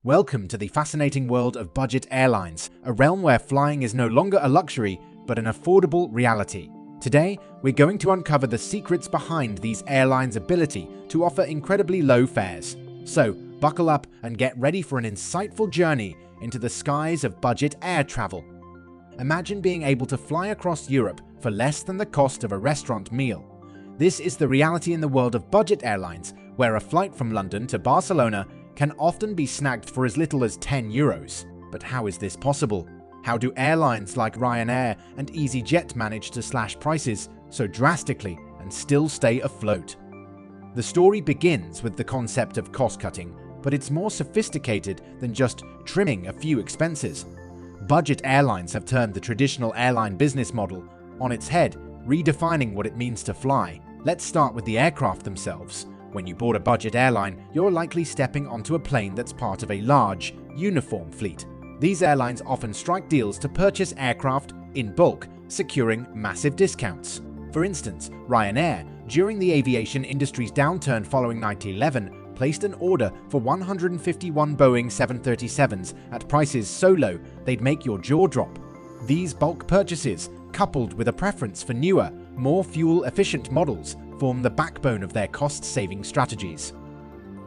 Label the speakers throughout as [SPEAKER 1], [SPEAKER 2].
[SPEAKER 1] Welcome to the fascinating world of budget airlines, a realm where flying is no longer a luxury, but an affordable reality. Today, we're going to uncover the secrets behind these airlines' ability to offer incredibly low fares. So, buckle up and get ready for an insightful journey into the skies of budget air travel. Imagine being able to fly across Europe for less than the cost of a restaurant meal. This is the reality in the world of budget airlines, where a flight from London to Barcelona can often be snagged for as little as €10. But how is this possible? How do airlines like Ryanair and EasyJet manage to slash prices so drastically and still stay afloat? The story begins with the concept of cost-cutting, but it's more sophisticated than just trimming a few expenses. Budget airlines have turned the traditional airline business model on its head, redefining what it means to fly. Let's start with the aircraft themselves. When you board a budget airline, you're likely stepping onto a plane that's part of a large, uniform fleet. These airlines often strike deals to purchase aircraft in bulk, securing massive discounts. For instance, Ryanair, during the aviation industry's downturn following 9/11, placed an order for 151 Boeing 737s at prices so low they'd make your jaw drop. These bulk purchases, coupled with a preference for newer, more fuel-efficient models, form the backbone of their cost-saving strategies.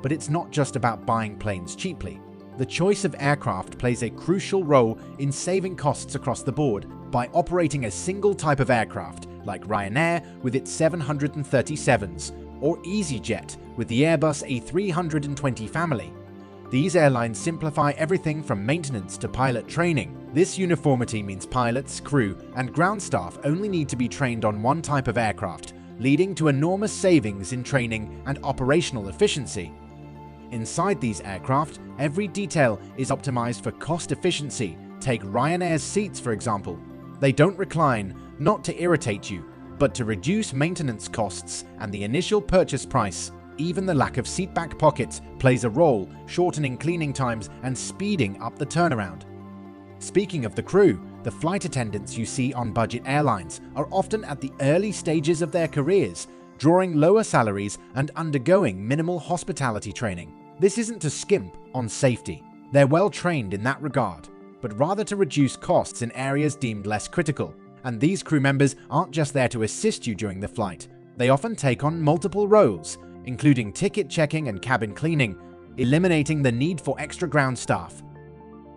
[SPEAKER 1] But it's not just about buying planes cheaply. The choice of aircraft plays a crucial role in saving costs across the board by operating a single type of aircraft, like Ryanair with its 737s, or EasyJet with the Airbus A320 family. These airlines simplify everything from maintenance to pilot training. This uniformity means pilots, crew, and ground staff only need to be trained on one type of aircraft, leading to enormous savings in training and operational efficiency. Inside these aircraft, every detail is optimized for cost efficiency. Take Ryanair's seats, for example. They don't recline, not to irritate you, but to reduce maintenance costs and the initial purchase price. Even the lack of seatback pockets plays a role, shortening cleaning times and speeding up the turnaround. Speaking of the crew, the flight attendants you see on budget airlines are often at the early stages of their careers, drawing lower salaries and undergoing minimal hospitality training. This isn't to skimp on safety. They're well trained in that regard, but rather to reduce costs in areas deemed less critical. And these crew members aren't just there to assist you during the flight. They often take on multiple roles, including ticket checking and cabin cleaning, eliminating the need for extra ground staff.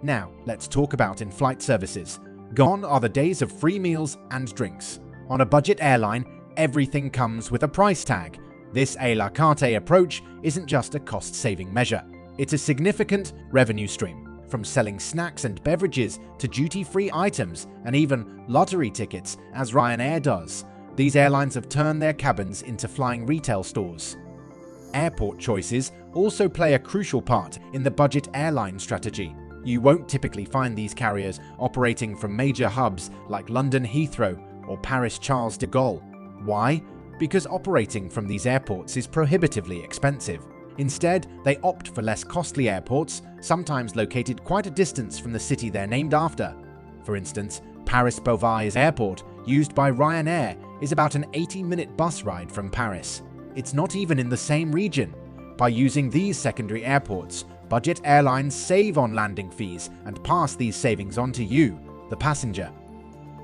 [SPEAKER 1] Now, let's talk about in-flight services. Gone are the days of free meals and drinks. On a budget airline, everything comes with a price tag. This a la carte approach isn't just a cost-saving measure. It's a significant revenue stream, from selling snacks and beverages to duty-free items and even lottery tickets, as Ryanair does. These airlines have turned their cabins into flying retail stores. Airport choices also play a crucial part in the budget airline strategy. You won't typically find these carriers operating from major hubs like London Heathrow or Paris Charles de Gaulle. Why? Because operating from these airports is prohibitively expensive. Instead, they opt for less costly airports, sometimes located quite a distance from the city they're named after. For instance, Paris-Beauvais Airport, used by Ryanair, is about an 80-minute bus ride from Paris. It's not even in the same region. By using these secondary airports, budget airlines save on landing fees and pass these savings on to you, the passenger.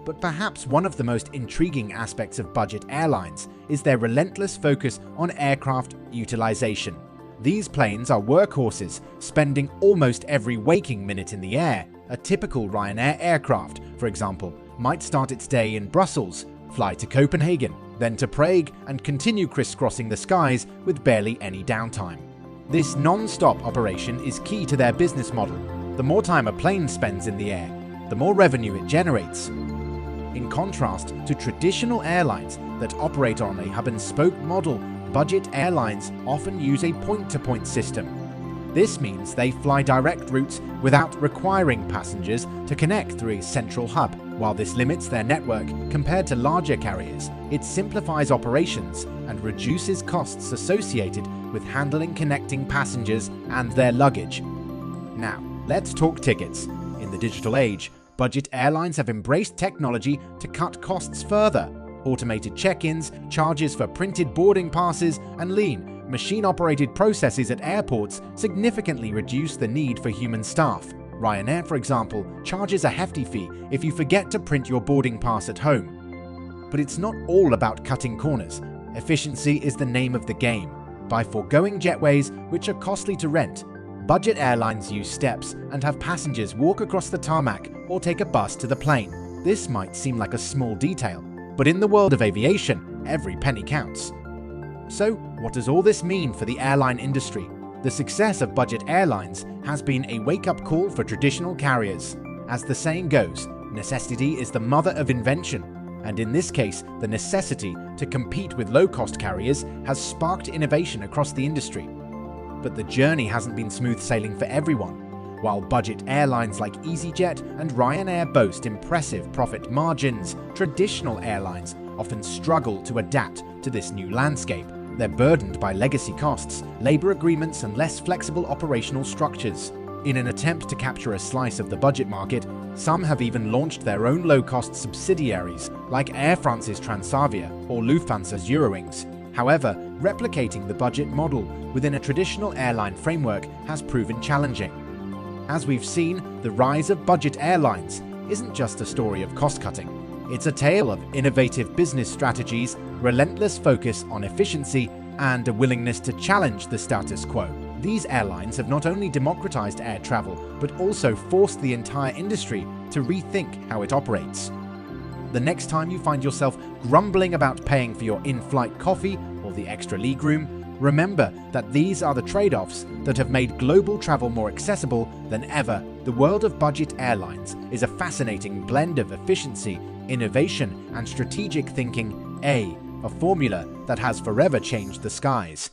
[SPEAKER 1] But perhaps one of the most intriguing aspects of budget airlines is their relentless focus on aircraft utilization. These planes are workhorses, spending almost every waking minute in the air. A typical Ryanair aircraft, for example, might start its day in Brussels, fly to Copenhagen, then to Prague, and continue crisscrossing the skies with barely any downtime. This non-stop operation is key to their business model. The more time a plane spends in the air, the more revenue it generates. In contrast to traditional airlines that operate on a hub-and-spoke model, budget airlines often use a point-to-point system. This means they fly direct routes without requiring passengers to connect through a central hub. While this limits their network compared to larger carriers, it simplifies operations and reduces costs associated with handling connecting passengers and their luggage. Now, let's talk tickets. In the digital age, budget airlines have embraced technology to cut costs further. Automated check-ins, charges for printed boarding passes, and lean, machine-operated processes at airports significantly reduce the need for human staff. Ryanair, for example, charges a hefty fee if you forget to print your boarding pass at home. But it's not all about cutting corners. Efficiency is the name of the game. By foregoing jetways, which are costly to rent, budget airlines use steps and have passengers walk across the tarmac or take a bus to the plane. This might seem like a small detail, but in the world of aviation, every penny counts. So, what does all this mean for the airline industry? The success of budget airlines has been a wake-up call for traditional carriers. As the saying goes, necessity is the mother of invention, and in this case, the necessity to compete with low-cost carriers has sparked innovation across the industry. But the journey hasn't been smooth sailing for everyone. While budget airlines like EasyJet and Ryanair boast impressive profit margins, traditional airlines often struggle to adapt to this new landscape. They're burdened by legacy costs, labor agreements, and less flexible operational structures. In an attempt to capture a slice of the budget market, some have even launched their own low-cost subsidiaries, like Air France's Transavia or Lufthansa's Eurowings. However, replicating the budget model within a traditional airline framework has proven challenging. As we've seen, the rise of budget airlines isn't just a story of cost-cutting. It's a tale of innovative business strategies, relentless focus on efficiency, and a willingness to challenge the status quo. These airlines have not only democratized air travel, but also forced the entire industry to rethink how it operates. The next time you find yourself grumbling about paying for your in-flight coffee or the extra legroom, remember that these are the trade-offs that have made global travel more accessible than ever. The world of budget airlines is a fascinating blend of efficiency, innovation, and strategic thinking, a formula that has forever changed the skies.